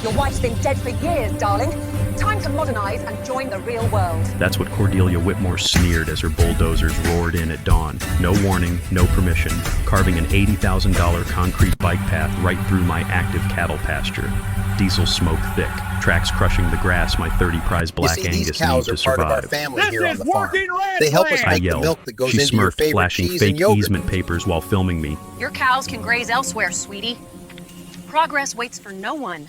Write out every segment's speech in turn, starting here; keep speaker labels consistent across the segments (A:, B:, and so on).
A: Your wife's been dead for years, darling. Time to modernize and join the real world.
B: That's what Cordelia Whitmore sneered as her bulldozers roared in at dawn. No warning, no permission, carving an $80,000 concrete bike path right through my active cattle pasture. Diesel smoke thick, tracks crushing the grass my 30 prize black Angus need to survive.
C: These cows are part of our family here on the farm. They help us make the milk that goes into your favorite
B: flashing
C: cheese
B: fake
C: and yogurt.
B: easement papers while filming me.
D: Your cows can graze elsewhere, sweetie. Progress waits for no one.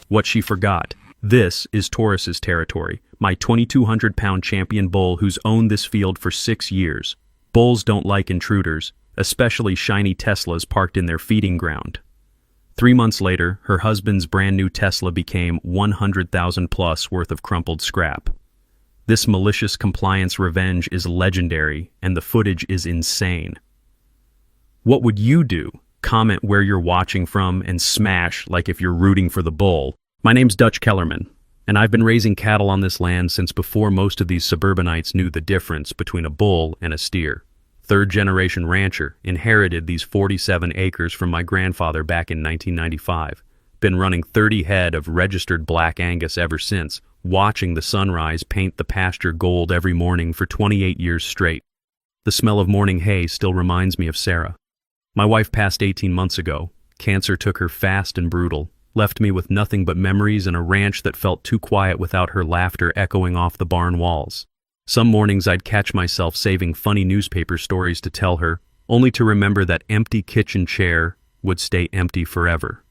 B: What she forgot. This is Taurus's territory, my 2,200-pound champion bull who's owned this field for 6 years. Bulls don't like intruders, especially shiny Teslas parked in their feeding ground. 3 months later, her husband's brand new Tesla became $100,000 plus worth of crumpled scrap. This malicious compliance revenge is legendary, and the footage is insane. What would you do? Comment where you're watching from and smash like if you're rooting for the bull. My name's Dutch Kellerman, and I've been raising cattle on this land since before most of these suburbanites knew the difference between a bull and a steer. Third-generation rancher, inherited these 47 acres from my grandfather back in 1995. Been running 30 head of registered black Angus ever since, watching the sunrise paint the pasture gold every morning for 28 years straight. The smell of morning hay still reminds me of Sarah. My wife passed 18 months ago. Cancer took her fast and brutal, left me with nothing but memories and a ranch that felt too quiet without her laughter echoing off the barn walls. Some mornings I'd catch myself saving funny newspaper stories to tell her, only to remember that empty kitchen chair would stay empty forever.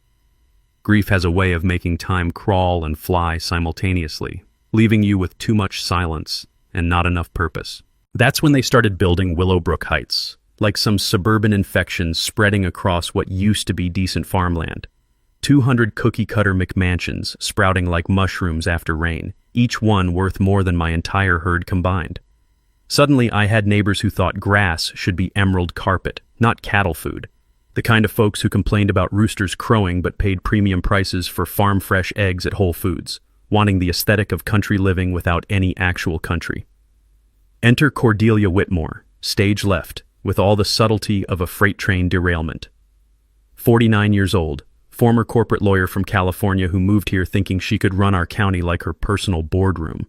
B: Grief has a way of making time crawl and fly simultaneously, leaving you with too much silence and not enough purpose. That's when they started building Willowbrook Heights, like some suburban infection spreading across what used to be decent farmland. 200 cookie-cutter McMansions sprouting like mushrooms after rain, each one worth more than my entire herd combined. Suddenly, I had neighbors who thought grass should be emerald carpet, not cattle food. The kind of folks who complained about roosters crowing but paid premium prices for farm-fresh eggs at Whole Foods, wanting the aesthetic of country living without any actual country. Enter Cordelia Whitmore, stage left, with all the subtlety of a freight train derailment. 49 years old, former corporate lawyer from California who moved here thinking she could run our county like her personal boardroom.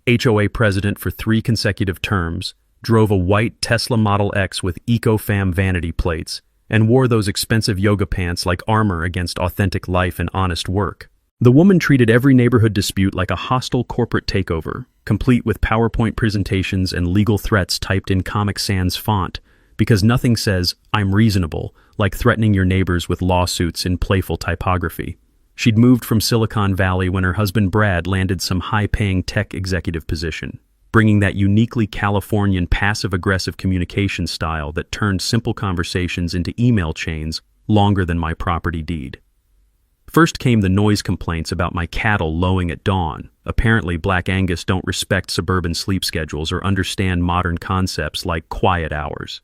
B: HOA president for 3 consecutive terms, drove a white Tesla Model X with EcoFam vanity plates, and wore those expensive yoga pants like armor against authentic life and honest work. The woman treated every neighborhood dispute like a hostile corporate takeover, complete with PowerPoint presentations and legal threats typed in Comic Sans font, because nothing says, "I'm reasonable," like threatening your neighbors with lawsuits in playful typography. She'd moved from Silicon Valley when her husband Brad landed some high-paying tech executive position, bringing that uniquely Californian passive-aggressive communication style that turned simple conversations into email chains longer than my property deed. First came the noise complaints about my cattle lowing at dawn. Apparently, Black Angus don't respect suburban sleep schedules or understand modern concepts like quiet hours.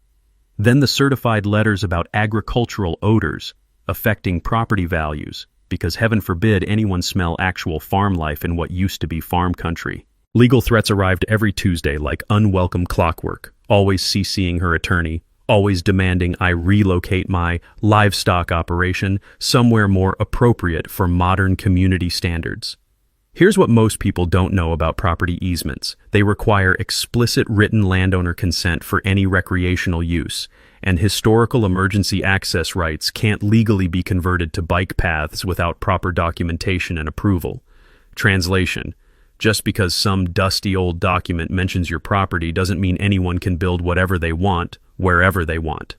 B: Then the certified letters about agricultural odors affecting property values, because heaven forbid anyone smell actual farm life in what used to be farm country. Legal threats arrived every Tuesday like unwelcome clockwork, always CCing her attorney, always demanding I relocate my livestock operation somewhere more appropriate for modern community standards. Here's what most people don't know about property easements. They require explicit written landowner consent for any recreational use, and historical emergency access rights can't legally be converted to bike paths without proper documentation and approval. Translation: just because some dusty old document mentions your property doesn't mean anyone can build whatever they want, wherever they want.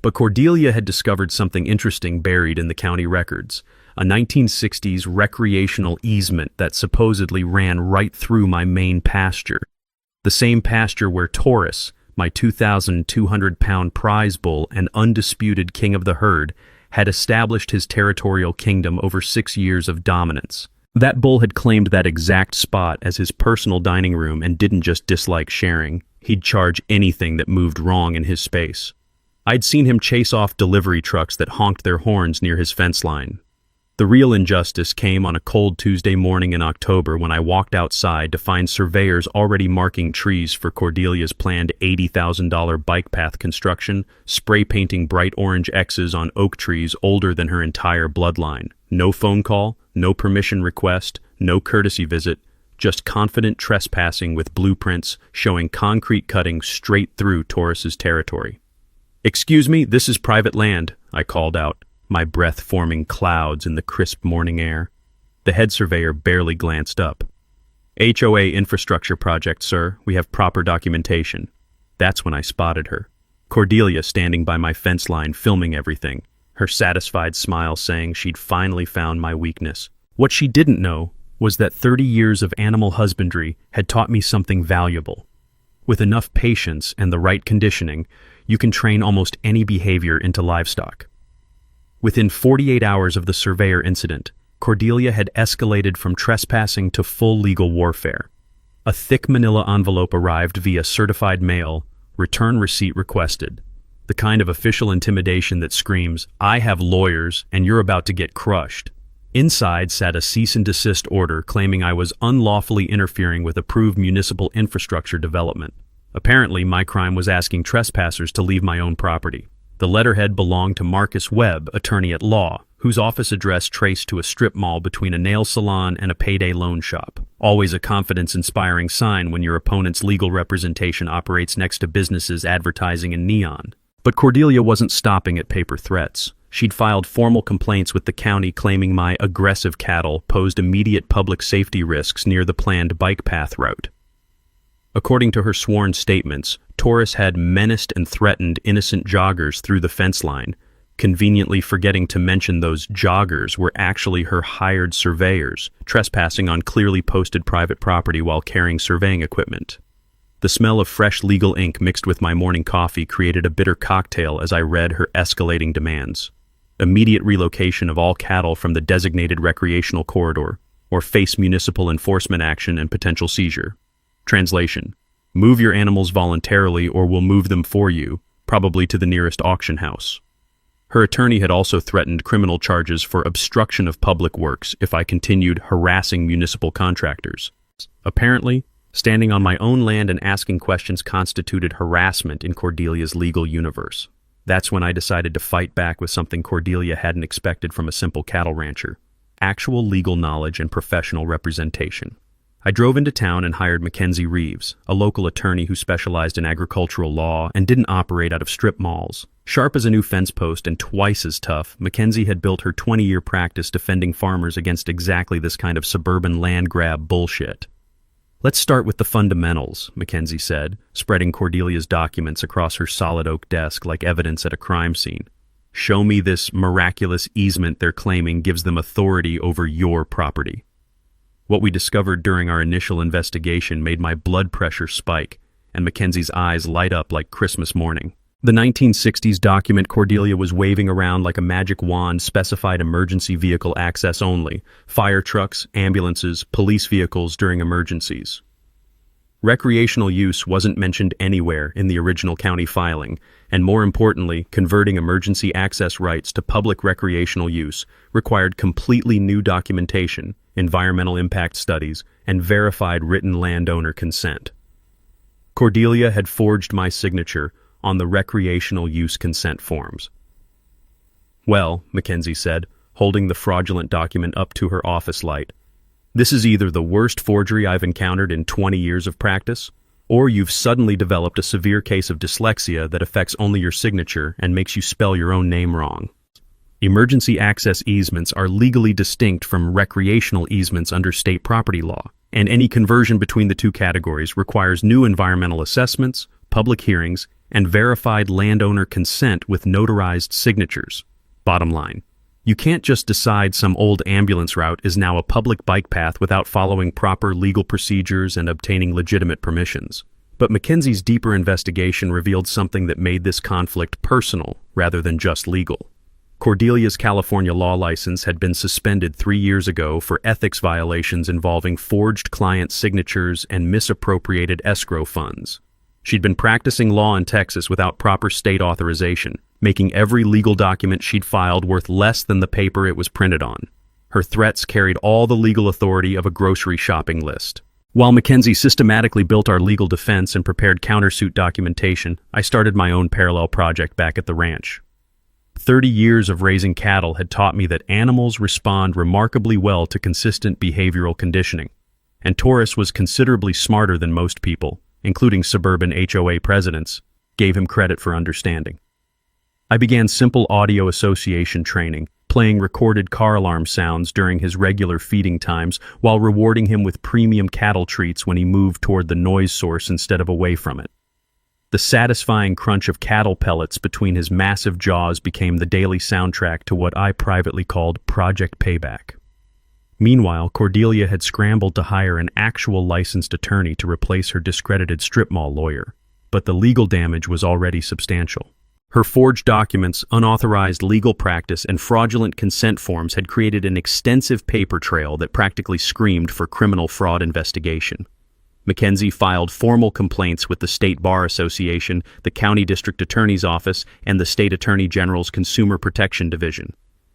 B: But Cordelia had discovered something interesting buried in the county records. A 1960s recreational easement that supposedly ran right through my main pasture. The same pasture where Taurus, my 2,200-pound prize bull and undisputed king of the herd, had established his territorial kingdom over 6 years of dominance. That bull had claimed that exact spot as his personal dining room and didn't just dislike sharing. He'd charge anything that moved wrong in his space. I'd seen him chase off delivery trucks that honked their horns near his fence line. The real injustice came on a cold Tuesday morning in October when I walked outside to find surveyors already marking trees for Cordelia's planned $80,000 bike path construction, spray painting bright orange X's on oak trees older than her entire bloodline. No phone call, no permission request, no courtesy visit, just confident trespassing with blueprints showing concrete cutting straight through Taurus's territory. "Excuse me, this is private land," I called out, my breath forming clouds in the crisp morning air. The head surveyor barely glanced up. "HOA infrastructure project, sir. We have proper documentation." That's when I spotted her. Cordelia standing by my fence line filming everything, her satisfied smile saying she'd finally found my weakness. What she didn't know was that 30 years of animal husbandry had taught me something valuable. With enough patience and the right conditioning, you can train almost any behavior into livestock. Within 48 hours of the surveyor incident, Cordelia had escalated from trespassing to full legal warfare. A thick manila envelope arrived via certified mail, return receipt requested. The kind of official intimidation that screams, "I have lawyers and you're about to get crushed." Inside sat a cease and desist order claiming I was unlawfully interfering with approved municipal infrastructure development. Apparently, my crime was asking trespassers to leave my own property. The letterhead belonged to Marcus Webb, attorney at law, whose office address traced to a strip mall between a nail salon and a payday loan shop. Always a confidence-inspiring sign when your opponent's legal representation operates next to businesses advertising in neon. But Cordelia wasn't stopping at paper threats. She'd filed formal complaints with the county claiming my aggressive cattle posed immediate public safety risks near the planned bike path route. According to her sworn statements, Taurus had menaced and threatened innocent joggers through the fence line, conveniently forgetting to mention those joggers were actually her hired surveyors, trespassing on clearly posted private property while carrying surveying equipment. The smell of fresh legal ink mixed with my morning coffee created a bitter cocktail as I read her escalating demands. Immediate relocation of all cattle from the designated recreational corridor, or face municipal enforcement action and potential seizure. Translation: move your animals voluntarily or we'll move them for you, probably to the nearest auction house. Her attorney had also threatened criminal charges for obstruction of public works if I continued harassing municipal contractors. Apparently, standing on my own land and asking questions constituted harassment in Cordelia's legal universe. That's when I decided to fight back with something Cordelia hadn't expected from a simple cattle rancher: actual legal knowledge and professional representation. I drove into town and hired Mackenzie Reeves, a local attorney who specialized in agricultural law and didn't operate out of strip malls. Sharp as a new fence post and twice as tough, Mackenzie had built her 20-year practice defending farmers against exactly this kind of suburban land grab bullshit. "Let's start with the fundamentals," Mackenzie said, spreading Cordelia's documents across her solid oak desk like evidence at a crime scene. "Show me this miraculous easement they're claiming gives them authority over your property." What we discovered during our initial investigation made my blood pressure spike, and Mackenzie's eyes light up like Christmas morning. The 1960s document Cordelia was waving around like a magic wand specified emergency vehicle access only: fire trucks, ambulances, police vehicles during emergencies. Recreational use wasn't mentioned anywhere in the original county filing, and more importantly, converting emergency access rights to public recreational use required completely new documentation, environmental impact studies, and verified written landowner consent. Cordelia had forged my signature on the recreational use consent forms. "Well," Mackenzie said, holding the fraudulent document up to her office light, "this is either the worst forgery I've encountered in 20 years of practice, or you've suddenly developed a severe case of dyslexia that affects only your signature and makes you spell your own name wrong. Emergency access easements are legally distinct from recreational easements under state property law, and any conversion between the two categories requires new environmental assessments, public hearings, and verified landowner consent with notarized signatures. Bottom line, you can't just decide some old ambulance route is now a public bike path without following proper legal procedures and obtaining legitimate permissions." But Mackenzie's deeper investigation revealed something that made this conflict personal rather than just legal. Cordelia's California law license had been suspended 3 years ago for ethics violations involving forged client signatures and misappropriated escrow funds. She'd been practicing law in Texas without proper state authorization, making every legal document she'd filed worth less than the paper it was printed on. Her threats carried all the legal authority of a grocery shopping list. While Mackenzie systematically built our legal defense and prepared countersuit documentation, I started my own parallel project back at the ranch. 30 years of raising cattle had taught me that animals respond remarkably well to consistent behavioral conditioning, and Taurus was considerably smarter than most people, including suburban HOA presidents, gave him credit for understanding. I began simple audio association training, playing recorded car alarm sounds during his regular feeding times while rewarding him with premium cattle treats when he moved toward the noise source instead of away from it. The satisfying crunch of cattle pellets between his massive jaws became the daily soundtrack to what I privately called Project Payback. Meanwhile, Cordelia had scrambled to hire an actual licensed attorney to replace her discredited strip mall lawyer, but the legal damage was already substantial. Her forged documents, unauthorized legal practice, and fraudulent consent forms had created an extensive paper trail that practically screamed for criminal fraud investigation. Mackenzie filed formal complaints with the State Bar Association, the County District Attorney's Office, and the State Attorney General's Consumer Protection Division.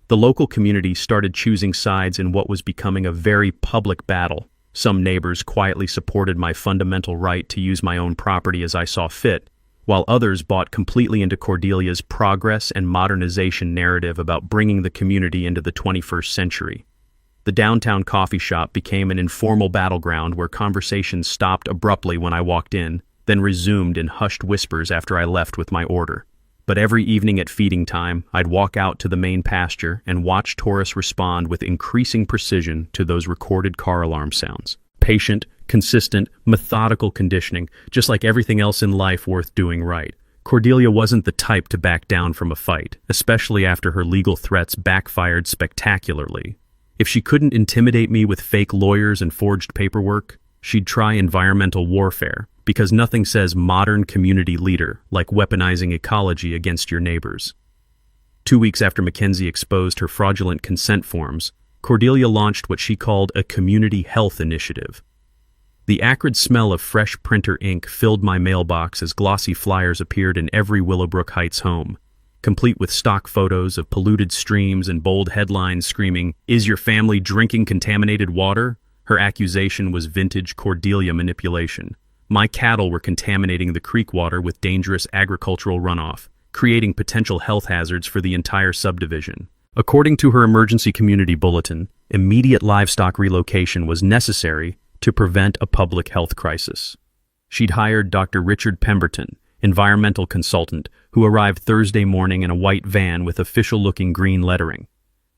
B: The local community started choosing sides in what was becoming a very public battle. Some neighbors quietly supported my fundamental right to use my own property as I saw fit, while others bought completely into Cordelia's progress and modernization narrative about bringing the community into the 21st century. The downtown coffee shop became an informal battleground where conversations stopped abruptly when I walked in, then resumed in hushed whispers after I left with my order. But every evening at feeding time, I'd walk out to the main pasture and watch Taurus respond with increasing precision to those recorded car alarm sounds. Patient, consistent, methodical conditioning, just like everything else in life worth doing right. Cordelia wasn't the type to back down from a fight, especially after her legal threats backfired spectacularly. If she couldn't intimidate me with fake lawyers and forged paperwork, she'd try environmental warfare, because nothing says modern community leader like weaponizing ecology against your neighbors. 2 weeks after Mackenzie exposed her fraudulent consent forms, Cordelia launched what she called a community health initiative. The acrid smell of fresh printer ink filled my mailbox as glossy flyers appeared in every Willowbrook Heights home, complete with stock photos of polluted streams and bold headlines screaming, "Is your family drinking contaminated water?" Her accusation was vintage Cordelia manipulation. My cattle were contaminating the creek water with dangerous agricultural runoff, creating potential health hazards for the entire subdivision. According to her emergency community bulletin, immediate livestock relocation was necessary to prevent a public health crisis. She'd hired Dr. Richard Pemberton, environmental consultant, who arrived Thursday morning in a white van with official-looking green lettering.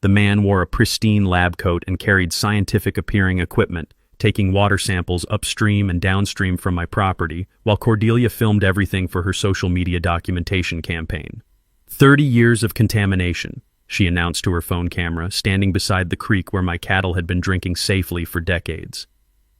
B: The man wore a pristine lab coat and carried scientific-appearing equipment, taking water samples upstream and downstream from my property, while Cordelia filmed everything for her social media documentation campaign. 30 years of contamination, she announced to her phone camera, standing beside the creek where my cattle had been drinking safely for decades.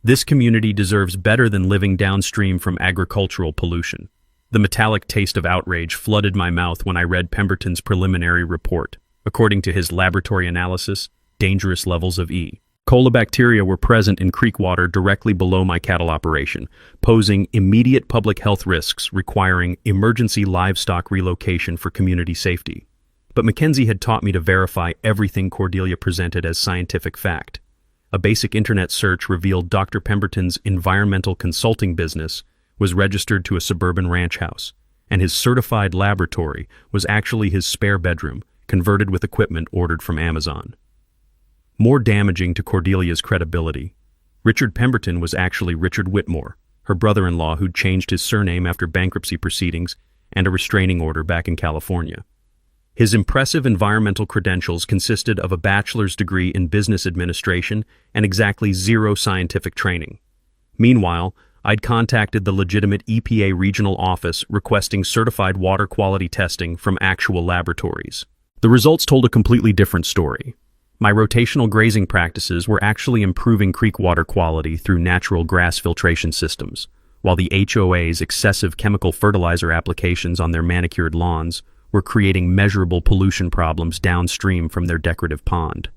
B: This community deserves better than living downstream from agricultural pollution. The metallic taste of outrage flooded my mouth when I read Pemberton's preliminary report. According to his laboratory analysis, dangerous levels of E. coli bacteria were present in creek water directly below my cattle operation, posing immediate public health risks requiring emergency livestock relocation for community safety. But Mackenzie had taught me to verify everything Cordelia presented as scientific fact. A basic internet search revealed Dr. Pemberton's environmental consulting business was registered to a suburban ranch house, and his certified laboratory was actually his spare bedroom, converted with equipment ordered from Amazon. More damaging to Cordelia's credibility, Richard Pemberton was actually Richard Whitmore, her brother-in-law who'd changed his surname after bankruptcy proceedings and a restraining order back in California. His impressive environmental credentials consisted of a bachelor's degree in business administration and exactly zero scientific training. Meanwhile, I'd contacted the legitimate EPA regional office requesting certified water quality testing from actual laboratories. The results told a completely different story. My rotational grazing practices were actually improving creek water quality through natural grass filtration systems, while the HOA's excessive chemical fertilizer applications on their manicured lawns were creating measurable pollution problems downstream from their decorative pond.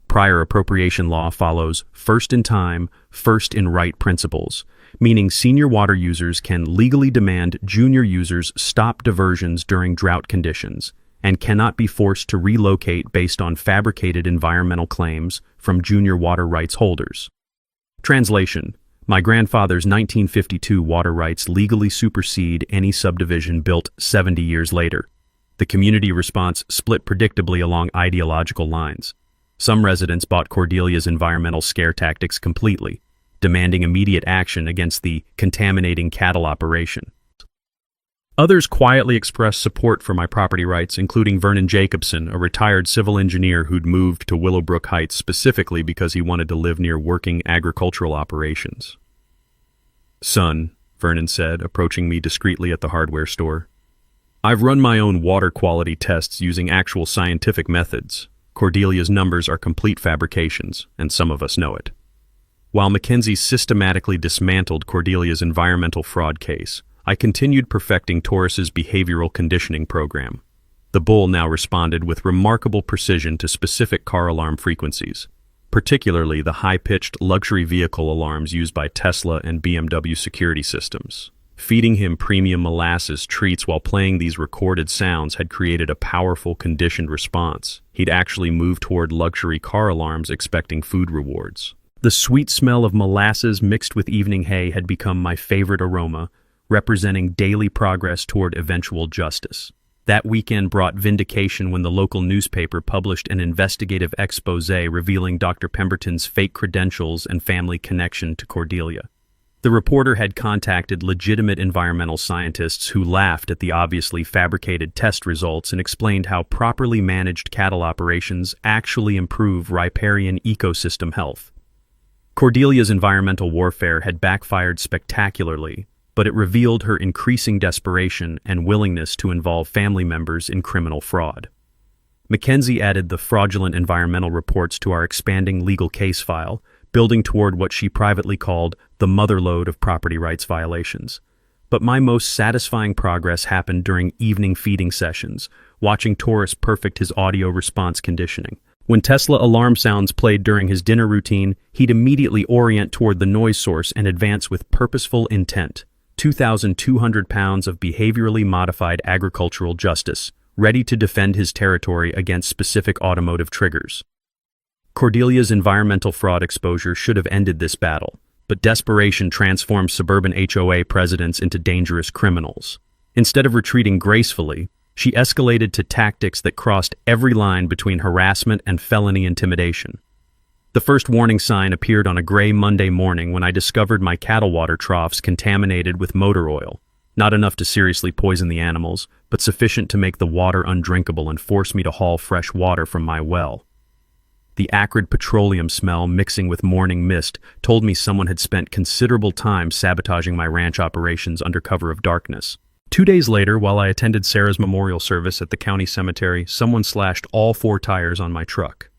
B: Prior appropriation law follows first in time, first in right principles, meaning senior water users can legally demand junior users stop diversions during drought conditions, and cannot be forced to relocate based on fabricated environmental claims from junior water rights holders. Translation: my grandfather's 1952 water rights legally supersede any subdivision built 70 years later. The community response split predictably along ideological lines. Some residents bought Cordelia's environmental scare tactics completely, demanding immediate action against the contaminating cattle operation. Others quietly expressed support for my property rights, including Vernon Jacobson, a retired civil engineer who'd moved to Willowbrook Heights specifically because he wanted to live near working agricultural operations. "Son," Vernon said, approaching me discreetly at the hardware store, "I've run my own water quality tests using actual scientific methods. Cordelia's numbers are complete fabrications, and some of us know it." While Mackenzie systematically dismantled Cordelia's environmental fraud case, I continued perfecting Taurus's behavioral conditioning program. The bull now responded with remarkable precision to specific car alarm frequencies, particularly the high-pitched luxury vehicle alarms used by Tesla and BMW security systems. Feeding him premium molasses treats while playing these recorded sounds had created a powerful conditioned response. He'd actually moved toward luxury car alarms expecting food rewards. The sweet smell of molasses mixed with evening hay had become my favorite aroma, representing daily progress toward eventual justice. That weekend brought vindication when the local newspaper published an investigative exposé revealing Dr. Pemberton's fake credentials and family connection to Cordelia. The reporter had contacted legitimate environmental scientists who laughed at the obviously fabricated test results and explained how properly managed cattle operations actually improve riparian ecosystem health. Cordelia's environmental warfare had backfired spectacularly, but it revealed her increasing desperation and willingness to involve family members in criminal fraud. Mackenzie added the fraudulent environmental reports to our expanding legal case file, building toward what she privately called the motherlode of property rights violations. But my most satisfying progress happened during evening feeding sessions, watching Taurus perfect his audio response conditioning. When Tesla alarm sounds played during his dinner routine, he'd immediately orient toward the noise source and advance with purposeful intent. 2,200 pounds of behaviorally modified agricultural justice, ready to defend his territory against specific automotive triggers. Cordelia's environmental fraud exposure should have ended this battle, but desperation transformed suburban HOA presidents into dangerous criminals. Instead of retreating gracefully, she escalated to tactics that crossed every line between harassment and felony intimidation. The first warning sign appeared on a gray Monday morning when I discovered my cattle water troughs contaminated with motor oil, not enough to seriously poison the animals, but sufficient to make the water undrinkable and force me to haul fresh water from my well. The acrid petroleum smell mixing with morning mist told me someone had spent considerable time sabotaging my ranch operations under cover of darkness. 2 days later, while I attended Sarah's memorial service at the county cemetery, someone slashed all 4 tires on my truck.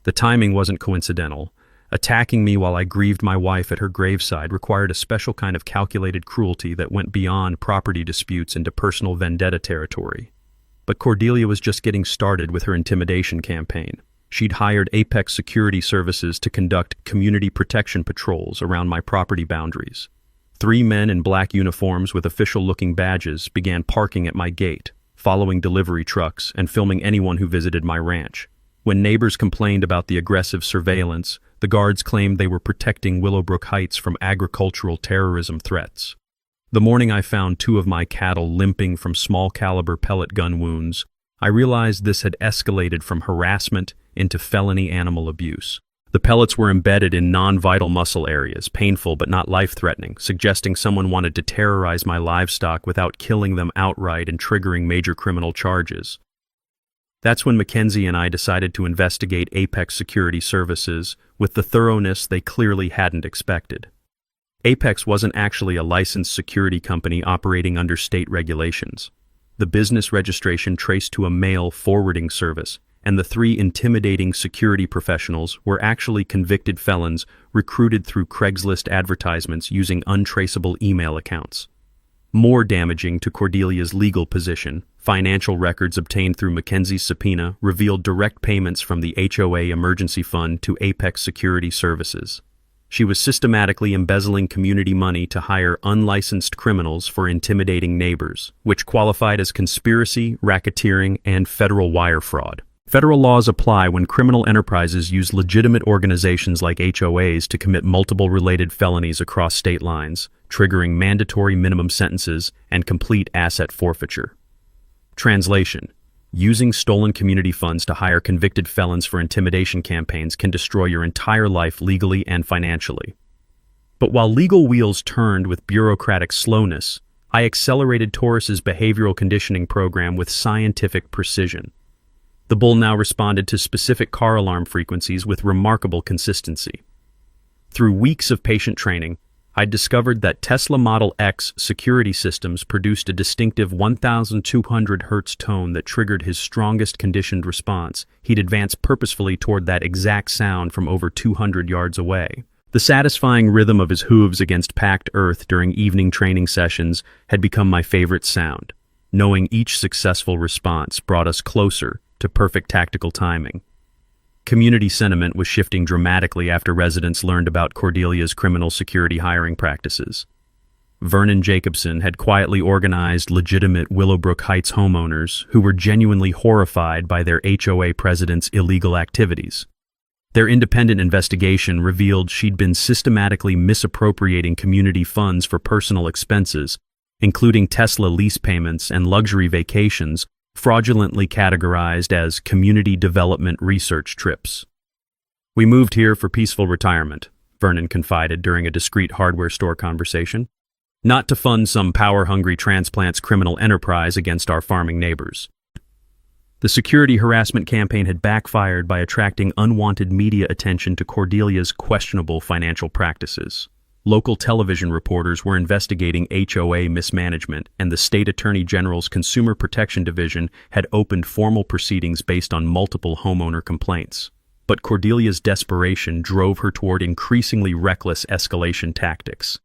B: The timing wasn't coincidental. Attacking me while I grieved my wife at her graveside required a special kind of calculated cruelty that went beyond property disputes into personal vendetta territory. But Cordelia was just getting started with her intimidation campaign. She'd hired Apex Security Services to conduct community protection patrols around my property boundaries. 3 men in black uniforms with official-looking badges began parking at my gate, following delivery trucks and filming anyone who visited my ranch. When neighbors complained about the aggressive surveillance, the guards claimed they were protecting Willowbrook Heights from agricultural terrorism threats. The morning I found 2 of my cattle limping from small-caliber pellet gun wounds, I realized this had escalated from harassment into felony animal abuse. The pellets were embedded in non-vital muscle areas, painful but not life-threatening, suggesting someone wanted to terrorize my livestock without killing them outright and triggering major criminal charges. That's when Mackenzie and I decided to investigate Apex Security Services with the thoroughness they clearly hadn't expected. Apex wasn't actually a licensed security company operating under state regulations. The business registration traced to a mail forwarding service, and the 3 intimidating security professionals were actually convicted felons recruited through Craigslist advertisements using untraceable email accounts. More damaging to Cordelia's legal position, financial records obtained through Mackenzie's subpoena revealed direct payments from the HOA emergency fund to Apex Security Services. She was systematically embezzling community money to hire unlicensed criminals for intimidating neighbors, which qualified as conspiracy, racketeering, and federal wire fraud. Federal laws apply when criminal enterprises use legitimate organizations like HOAs to commit multiple related felonies across state lines, triggering mandatory minimum sentences and complete asset forfeiture. Translation: using stolen community funds to hire convicted felons for intimidation campaigns can destroy your entire life legally and financially. But while legal wheels turned with bureaucratic slowness, I accelerated Taurus's behavioral conditioning program with scientific precision. The bull now responded to specific car alarm frequencies with remarkable consistency. Through weeks of patient training, I discovered that Tesla Model X security systems produced a distinctive 1,200 Hz tone that triggered his strongest conditioned response. He'd advance purposefully toward that exact sound from over 200 yards away. The satisfying rhythm of his hooves against packed earth during evening training sessions had become my favorite sound. Knowing each successful response brought us closer to perfect tactical timing. Community sentiment was shifting dramatically after residents learned about Cordelia's criminal security hiring practices. Vernon Jacobson had quietly organized legitimate Willowbrook Heights homeowners who were genuinely horrified by their HOA president's illegal activities. Their independent investigation revealed she'd been systematically misappropriating community funds for personal expenses, including Tesla lease payments and luxury vacations, fraudulently categorized as community development research trips. "We moved here for peaceful retirement," Vernon confided during a discreet hardware store conversation, "not to fund some power-hungry transplant's criminal enterprise against our farming neighbors." The security harassment campaign had backfired by attracting unwanted media attention to Cordelia's questionable financial practices. Local television reporters were investigating HOA mismanagement, and the state attorney general's Consumer Protection Division had opened formal proceedings based on multiple homeowner complaints. But Cordelia's desperation drove her toward increasingly reckless escalation tactics.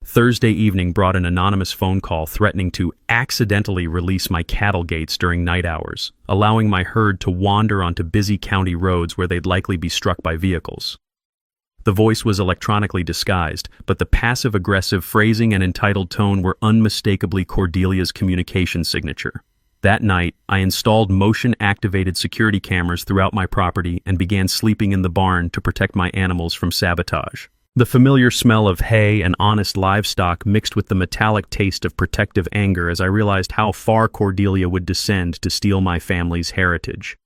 B: Thursday evening brought an anonymous phone call threatening to accidentally release my cattle gates during night hours, allowing my herd to wander onto busy county roads where they'd likely be struck by vehicles. The voice was electronically disguised, but the passive-aggressive phrasing and entitled tone were unmistakably Cordelia's communication signature. That night, I installed motion-activated security cameras throughout my property and began sleeping in the barn to protect my animals from sabotage. The familiar smell of hay and honest livestock mixed with the metallic taste of protective anger as I realized how far Cordelia would descend to steal my family's heritage.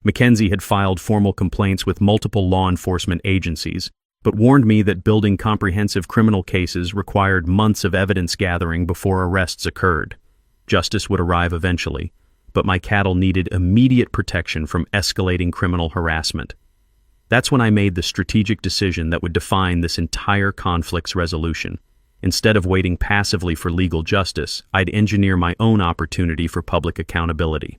B: Mackenzie had filed formal complaints with multiple law enforcement agencies, but warned me that building comprehensive criminal cases required months of evidence gathering before arrests occurred. Justice would arrive eventually, but my cattle needed immediate protection from escalating criminal harassment. That's when I made the strategic decision that would define this entire conflict's resolution. Instead of waiting passively for legal justice, I'd engineer my own opportunity for public accountability.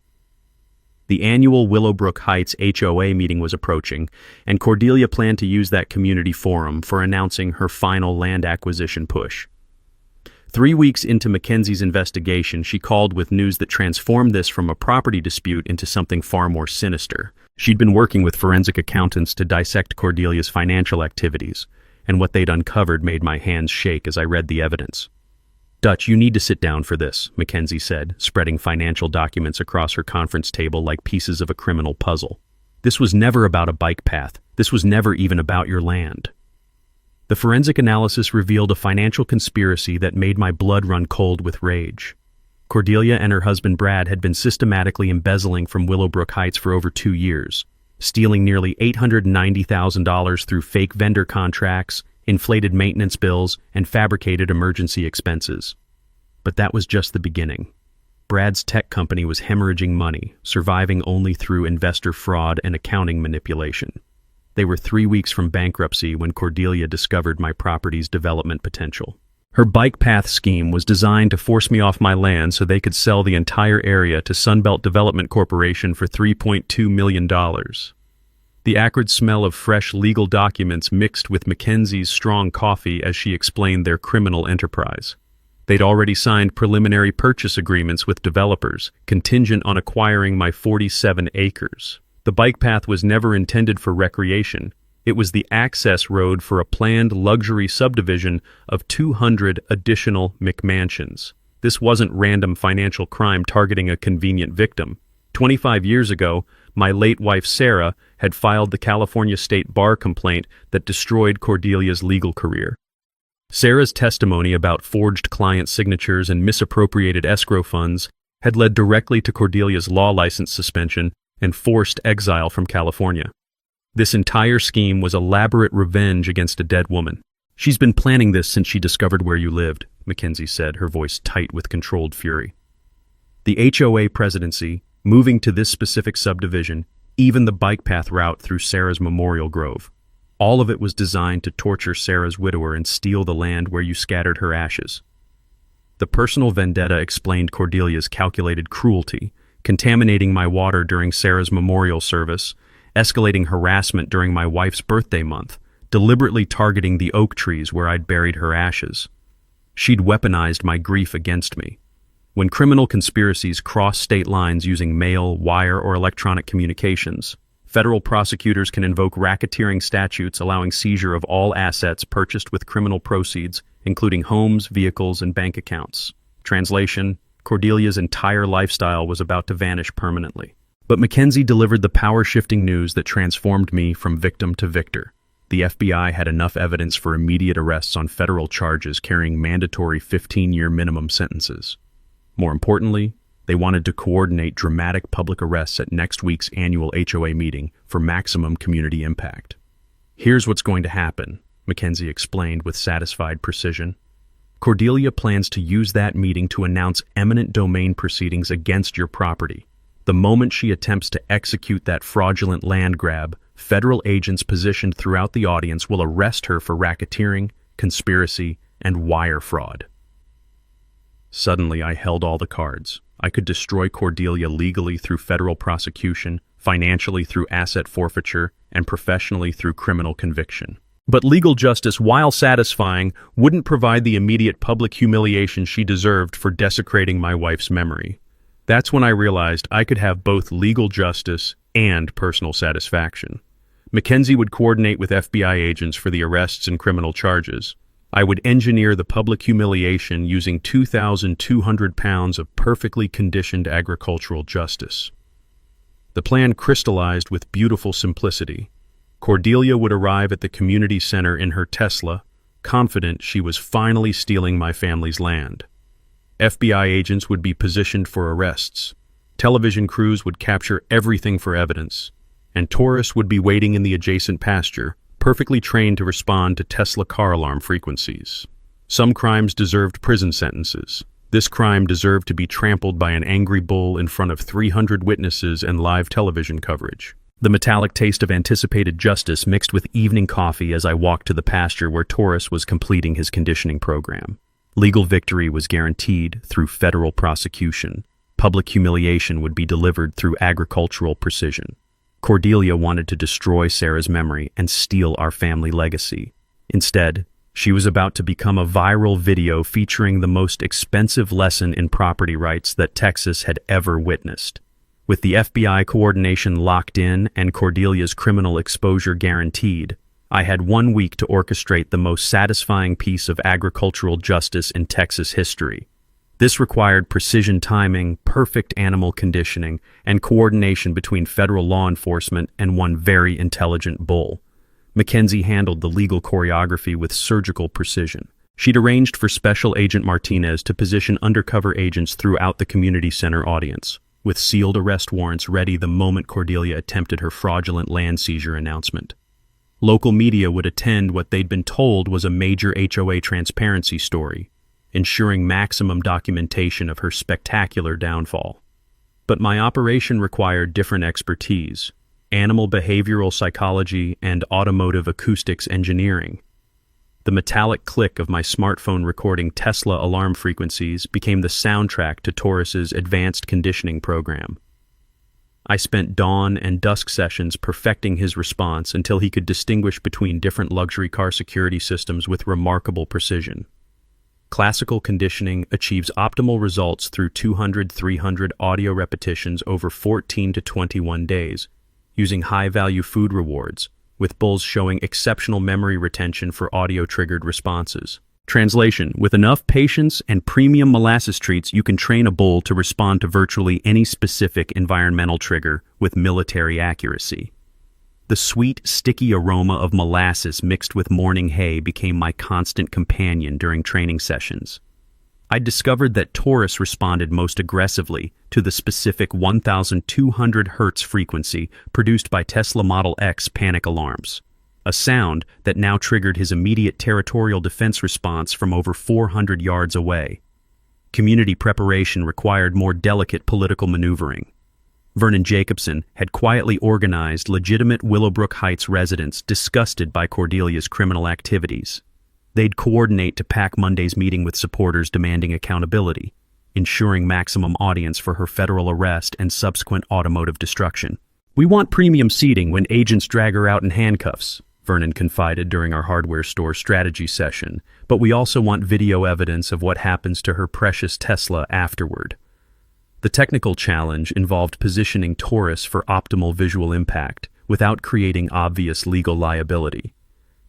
B: The annual Willowbrook Heights HOA meeting was approaching, and Cordelia planned to use that community forum for announcing her final land acquisition push. 3 weeks into Mackenzie's investigation, she called with news that transformed this from a property dispute into something far more sinister. She'd been working with forensic accountants to dissect Cordelia's financial activities, and what they'd uncovered made my hands shake as I read the evidence. "Dutch, you need to sit down for this," Mackenzie said, spreading financial documents across her conference table like pieces of a criminal puzzle. "This was never about a bike path. This was never even about your land." The forensic analysis revealed a financial conspiracy that made my blood run cold with rage. Cordelia and her husband Brad had been systematically embezzling from Willowbrook Heights for over 2 years, stealing nearly $890,000 through fake vendor contracts, inflated maintenance bills, and fabricated emergency expenses. But that was just the beginning. Brad's tech company was hemorrhaging money, surviving only through investor fraud and accounting manipulation. They were 3 weeks from bankruptcy when Cordelia discovered my property's development potential. Her bike path scheme was designed to force me off my land so they could sell the entire area to Sunbelt Development Corporation for $3.2 million. The acrid smell of fresh legal documents mixed with Mackenzie's strong coffee as she explained their criminal enterprise. They'd already signed preliminary purchase agreements with developers, contingent on acquiring my 47 acres. The bike path was never intended for recreation. It was the access road for a planned luxury subdivision of 200 additional McMansions. This wasn't random financial crime targeting a convenient victim. 25 years ago, my late wife Sarah had filed the California State Bar complaint that destroyed Cordelia's legal career. Sarah's testimony about forged client signatures and misappropriated escrow funds had led directly to Cordelia's law license suspension and forced exile from California. This entire scheme was elaborate revenge against a dead woman. "She's been planning this since she discovered where you lived," Mackenzie said, her voice tight with controlled fury. The HOA presidency, moving to this specific subdivision, even the bike path route through Sarah's memorial grove. All of it was designed to torture Sarah's widower and steal the land where you scattered her ashes. The personal vendetta explained Cordelia's calculated cruelty, contaminating my water during Sarah's memorial service, escalating harassment during my wife's birthday month, deliberately targeting the oak trees where I'd buried her ashes. She'd weaponized my grief against me. When criminal conspiracies cross state lines using mail, wire, or electronic communications, federal prosecutors can invoke racketeering statutes allowing seizure of all assets purchased with criminal proceeds, including homes, vehicles, and bank accounts. Translation: Cordelia's entire lifestyle was about to vanish permanently. But Mackenzie delivered the power-shifting news that transformed me from victim to victor. The FBI had enough evidence for immediate arrests on federal charges carrying mandatory 15-year minimum sentences. More importantly, they wanted to coordinate dramatic public arrests at next week's annual HOA meeting for maximum community impact. "Here's what's going to happen," Mackenzie explained with satisfied precision. "Cordelia plans to use that meeting to announce eminent domain proceedings against your property. The moment she attempts to execute that fraudulent land grab, federal agents positioned throughout the audience will arrest her for racketeering, conspiracy, and wire fraud." Suddenly, I held all the cards. I could destroy Cordelia legally through federal prosecution, financially through asset forfeiture, and professionally through criminal conviction. But legal justice, while satisfying, wouldn't provide the immediate public humiliation she deserved for desecrating my wife's memory. That's when I realized I could have both legal justice and personal satisfaction. Mackenzie would coordinate with FBI agents for the arrests and criminal charges. I would engineer the public humiliation using 2,200 pounds of perfectly conditioned agricultural justice. The plan crystallized with beautiful simplicity. Cordelia would arrive at the community center in her Tesla, confident she was finally stealing my family's land. FBI agents would be positioned for arrests. Television crews would capture everything for evidence, and tourists would be waiting in the adjacent pasture, perfectly trained to respond to Tesla car alarm frequencies. Some crimes deserved prison sentences. This crime deserved to be trampled by an angry bull in front of 300 witnesses and live television coverage. The metallic taste of anticipated justice mixed with evening coffee as I walked to the pasture where Taurus was completing his conditioning program. Legal victory was guaranteed through federal prosecution. Public humiliation would be delivered through agricultural precision. Cordelia wanted to destroy Sarah's memory and steal our family legacy. Instead, she was about to become a viral video featuring the most expensive lesson in property rights that Texas had ever witnessed. With the FBI coordination locked in and Cordelia's criminal exposure guaranteed, I had 1 week to orchestrate the most satisfying piece of agricultural justice in Texas history. This required precision timing, perfect animal conditioning, and coordination between federal law enforcement and one very intelligent bull. Mackenzie handled the legal choreography with surgical precision. She'd arranged for Special Agent Martinez to position undercover agents throughout the community center audience, with sealed arrest warrants ready the moment Cordelia attempted her fraudulent land seizure announcement. Local media would attend what they'd been told was a major HOA transparency story, ensuring maximum documentation of her spectacular downfall. But my operation required different expertise: animal behavioral psychology and automotive acoustics engineering. The metallic click of my smartphone recording Tesla alarm frequencies became the soundtrack to Taurus's advanced conditioning program. I spent dawn and dusk sessions perfecting his response until he could distinguish between different luxury car security systems with remarkable precision. Classical conditioning achieves optimal results through 200-300 audio repetitions over 14 to 21 days, using high-value food rewards, with bulls showing exceptional memory retention for audio-triggered responses. Translation: with enough patience and premium molasses treats, you can train a bull to respond to virtually any specific environmental trigger with military accuracy. The sweet, sticky aroma of molasses mixed with morning hay became my constant companion during training sessions. I discovered that Taurus responded most aggressively to the specific 1,200 Hz frequency produced by Tesla Model X panic alarms, a sound that now triggered his immediate territorial defense response from over 400 yards away. Community preparation required more delicate political maneuvering. Vernon Jacobson had quietly organized legitimate Willowbrook Heights residents disgusted by Cordelia's criminal activities. They'd coordinate to pack Monday's meeting with supporters demanding accountability, ensuring maximum audience for her federal arrest and subsequent automotive destruction. "We want premium seating when agents drag her out in handcuffs," Vernon confided during our hardware store strategy session, "but we also want video evidence of what happens to her precious Tesla afterward." The technical challenge involved positioning Taurus for optimal visual impact without creating obvious legal liability.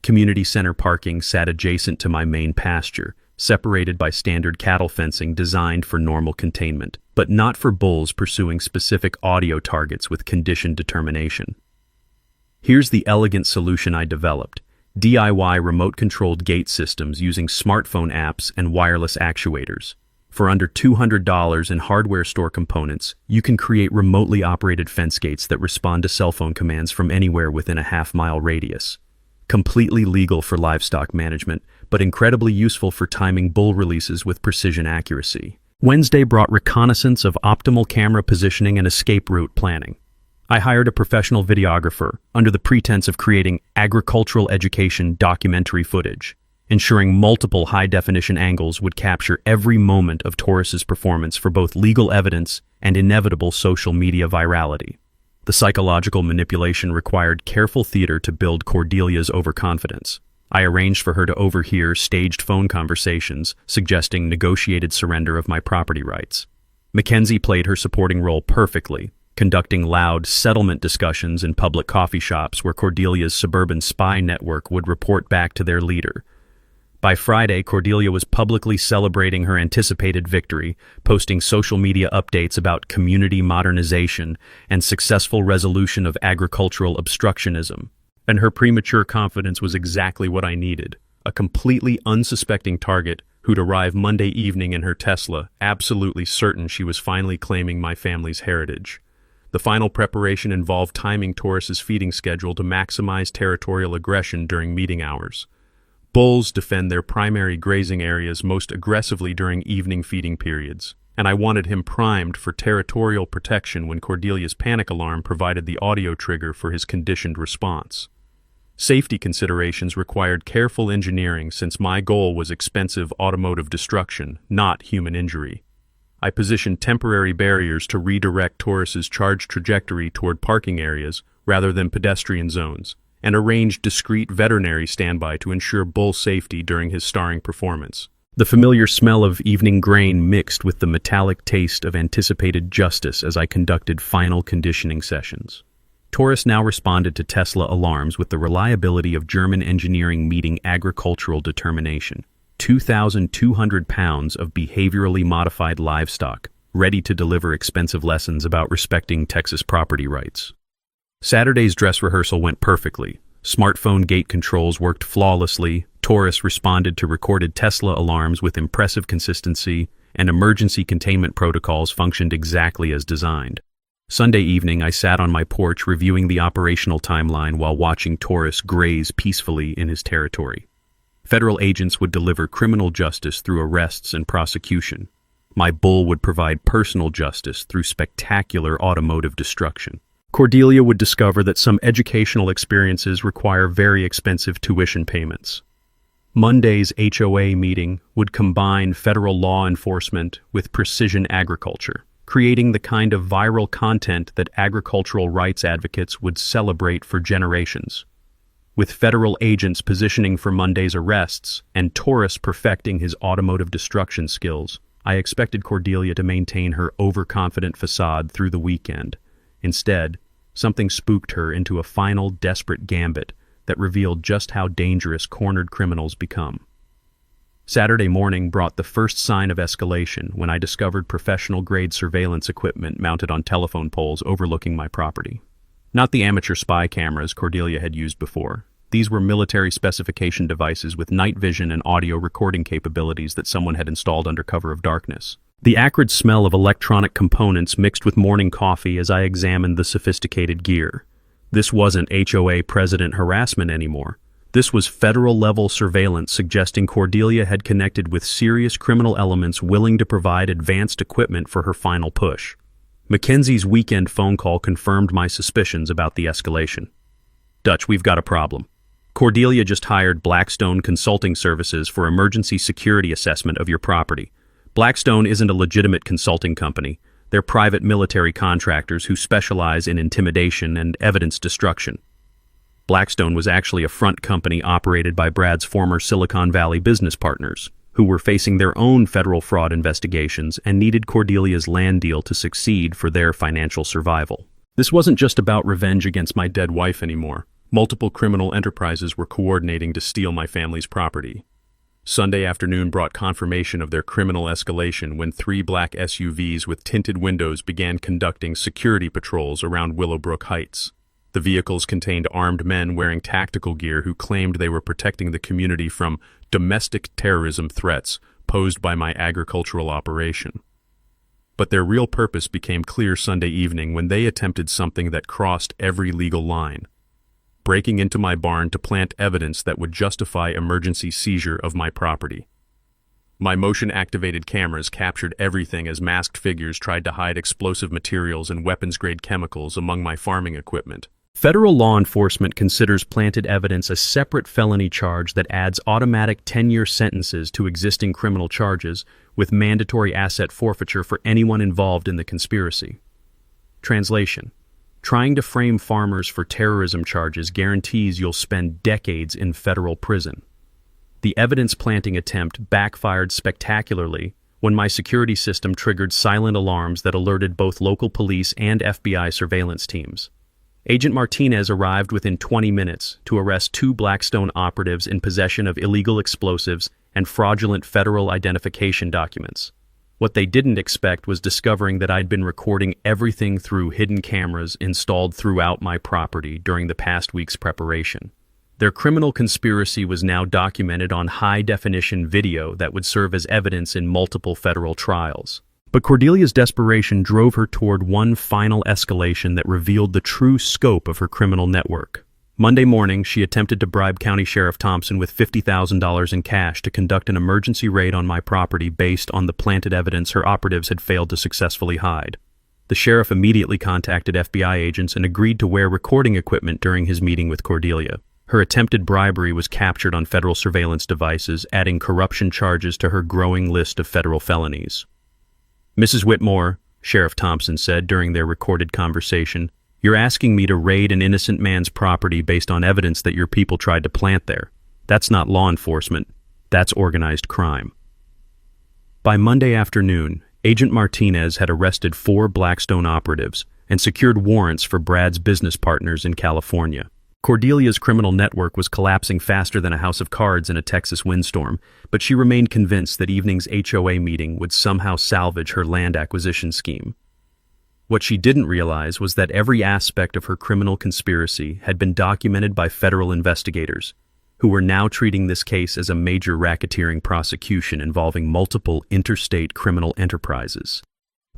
B: Community center parking sat adjacent to my main pasture, separated by standard cattle fencing designed for normal containment, but not for bulls pursuing specific audio targets with conditioned determination. Here's the elegant solution I developed: DIY remote-controlled gate systems using smartphone apps and wireless actuators. For under $200 in hardware store components, you can create remotely operated fence gates that respond to cell phone commands from anywhere within a half-mile radius. Completely legal for livestock management, but incredibly useful for timing bull releases with precision accuracy. Wednesday brought reconnaissance of optimal camera positioning and escape route planning. I hired a professional videographer under the pretense of creating agricultural education documentary footage, ensuring multiple high-definition angles would capture every moment of Taurus's performance for both legal evidence and inevitable social media virality. The psychological manipulation required careful theater to build Cordelia's overconfidence. I arranged for her to overhear staged phone conversations suggesting negotiated surrender of my property rights. Mackenzie played her supporting role perfectly, conducting loud settlement discussions in public coffee shops where Cordelia's suburban spy network would report back to their leader. By Friday, Cordelia was publicly celebrating her anticipated victory, posting social media updates about community modernization and successful resolution of agricultural obstructionism. And her premature confidence was exactly what I needed: a completely unsuspecting target who'd arrive Monday evening in her Tesla, absolutely certain she was finally claiming my family's heritage. The final preparation involved timing Taurus's feeding schedule to maximize territorial aggression during meeting hours. Bulls defend their primary grazing areas most aggressively during evening feeding periods, and I wanted him primed for territorial protection when Cordelia's panic alarm provided the audio trigger for his conditioned response. Safety considerations required careful engineering since my goal was expensive automotive destruction, not human injury. I positioned temporary barriers to redirect Taurus's charge trajectory toward parking areas rather than pedestrian zones, and arranged discreet veterinary standby to ensure bull safety during his starring performance. The familiar smell of evening grain mixed with the metallic taste of anticipated justice as I conducted final conditioning sessions. Taurus now responded to Tesla alarms with the reliability of German engineering meeting agricultural determination. 2,200 pounds of behaviorally modified livestock, ready to deliver expensive lessons about respecting Texas property rights. Saturday's dress rehearsal went perfectly. Smartphone gate controls worked flawlessly, Taurus responded to recorded Tesla alarms with impressive consistency, and emergency containment protocols functioned exactly as designed. Sunday evening, I sat on my porch reviewing the operational timeline while watching Taurus graze peacefully in his territory. Federal agents would deliver criminal justice through arrests and prosecution. My bull would provide personal justice through spectacular automotive destruction. Cordelia would discover that some educational experiences require very expensive tuition payments. Monday's HOA meeting would combine federal law enforcement with precision agriculture, creating the kind of viral content that agricultural rights advocates would celebrate for generations. With federal agents positioning for Monday's arrests and Taurus perfecting his automotive destruction skills, I expected Cordelia to maintain her overconfident facade through the weekend. Instead, Something spooked her into a final, desperate gambit that revealed just how dangerous cornered criminals become. Saturday morning brought the first sign of escalation when I discovered professional-grade surveillance equipment mounted on telephone poles overlooking my property. Not the amateur spy cameras Cordelia had used before. These were military specification devices with night vision and audio recording capabilities that someone had installed under cover of darkness. The acrid smell of electronic components mixed with morning coffee as I examined the sophisticated gear. This wasn't HOA president harassment anymore. This was federal-level surveillance suggesting Cordelia had connected with serious criminal elements willing to provide advanced equipment for her final push. Mackenzie's weekend phone call confirmed my suspicions about the escalation. "Dutch, we've got a problem. Cordelia just hired Blackstone Consulting Services for emergency security assessment of your property. Blackstone isn't a legitimate consulting company. They're private military contractors who specialize in intimidation and evidence destruction." Blackstone was actually a front company operated by Brad's former Silicon Valley business partners, who were facing their own federal fraud investigations and needed Cordelia's land deal to succeed for their financial survival. This wasn't just about revenge against my dead wife anymore. Multiple criminal enterprises were coordinating to steal my family's property. Sunday afternoon brought confirmation of their criminal escalation when 3 black SUVs with tinted windows began conducting security patrols around Willowbrook Heights. The vehicles contained armed men wearing tactical gear who claimed they were protecting the community from domestic terrorism threats posed by my agricultural operation. But their real purpose became clear Sunday evening when they attempted something that crossed every legal line: breaking into my barn to plant evidence that would justify emergency seizure of my property. My motion-activated cameras captured everything as masked figures tried to hide explosive materials and weapons-grade chemicals among my farming equipment. Federal law enforcement considers planted evidence a separate felony charge that adds automatic 10-year sentences to existing criminal charges, with mandatory asset forfeiture for anyone involved in the conspiracy. Translation: trying to frame farmers for terrorism charges guarantees you'll spend decades in federal prison. The evidence-planting attempt backfired spectacularly when my security system triggered silent alarms that alerted both local police and FBI surveillance teams. Agent Martinez arrived within 20 minutes to arrest 2 Blackstone operatives in possession of illegal explosives and fraudulent federal identification documents. What they didn't expect was discovering that I'd been recording everything through hidden cameras installed throughout my property during the past week's preparation. Their criminal conspiracy was now documented on high-definition video that would serve as evidence in multiple federal trials. But Cordelia's desperation drove her toward one final escalation that revealed the true scope of her criminal network. Monday morning, she attempted to bribe County Sheriff Thompson with $50,000 in cash to conduct an emergency raid on my property based on the planted evidence her operatives had failed to successfully hide. The sheriff immediately contacted FBI agents and agreed to wear recording equipment during his meeting with Cordelia. Her attempted bribery was captured on federal surveillance devices, adding corruption charges to her growing list of federal felonies. "Mrs. Whitmore," Sheriff Thompson said during their recorded conversation, "you're asking me to raid an innocent man's property based on evidence that your people tried to plant there. That's not law enforcement. That's organized crime." By Monday afternoon, Agent Martinez had arrested 4 Blackstone operatives and secured warrants for Brad's business partners in California. Cordelia's criminal network was collapsing faster than a house of cards in a Texas windstorm, but she remained convinced that evening's HOA meeting would somehow salvage her land acquisition scheme. What she didn't realize was that every aspect of her criminal conspiracy had been documented by federal investigators, who were now treating this case as a major racketeering prosecution involving multiple interstate criminal enterprises.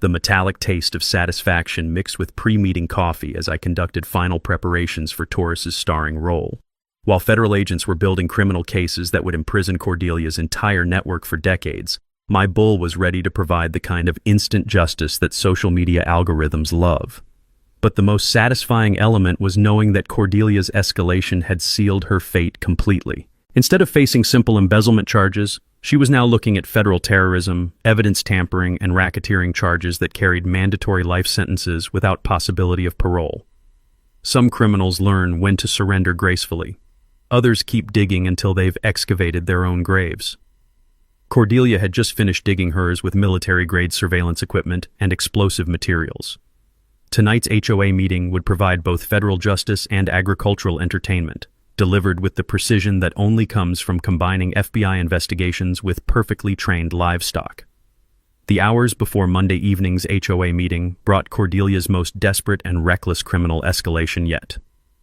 B: The metallic taste of satisfaction mixed with pre-meeting coffee as I conducted final preparations for Taurus's starring role. While federal agents were building criminal cases that would imprison Cordelia's entire network for decades, my bull was ready to provide the kind of instant justice that social media algorithms love. But the most satisfying element was knowing that Cordelia's escalation had sealed her fate completely. Instead of facing simple embezzlement charges, she was now looking at federal terrorism, evidence tampering, and racketeering charges that carried mandatory life sentences without possibility of parole. Some criminals learn when to surrender gracefully. Others keep digging until they've excavated their own graves. Cordelia had just finished digging hers with military-grade surveillance equipment and explosive materials. Tonight's HOA meeting would provide both federal justice and agricultural entertainment, delivered with the precision that only comes from combining FBI investigations with perfectly trained livestock. The hours before Monday evening's HOA meeting brought Cordelia's most desperate and reckless criminal escalation yet.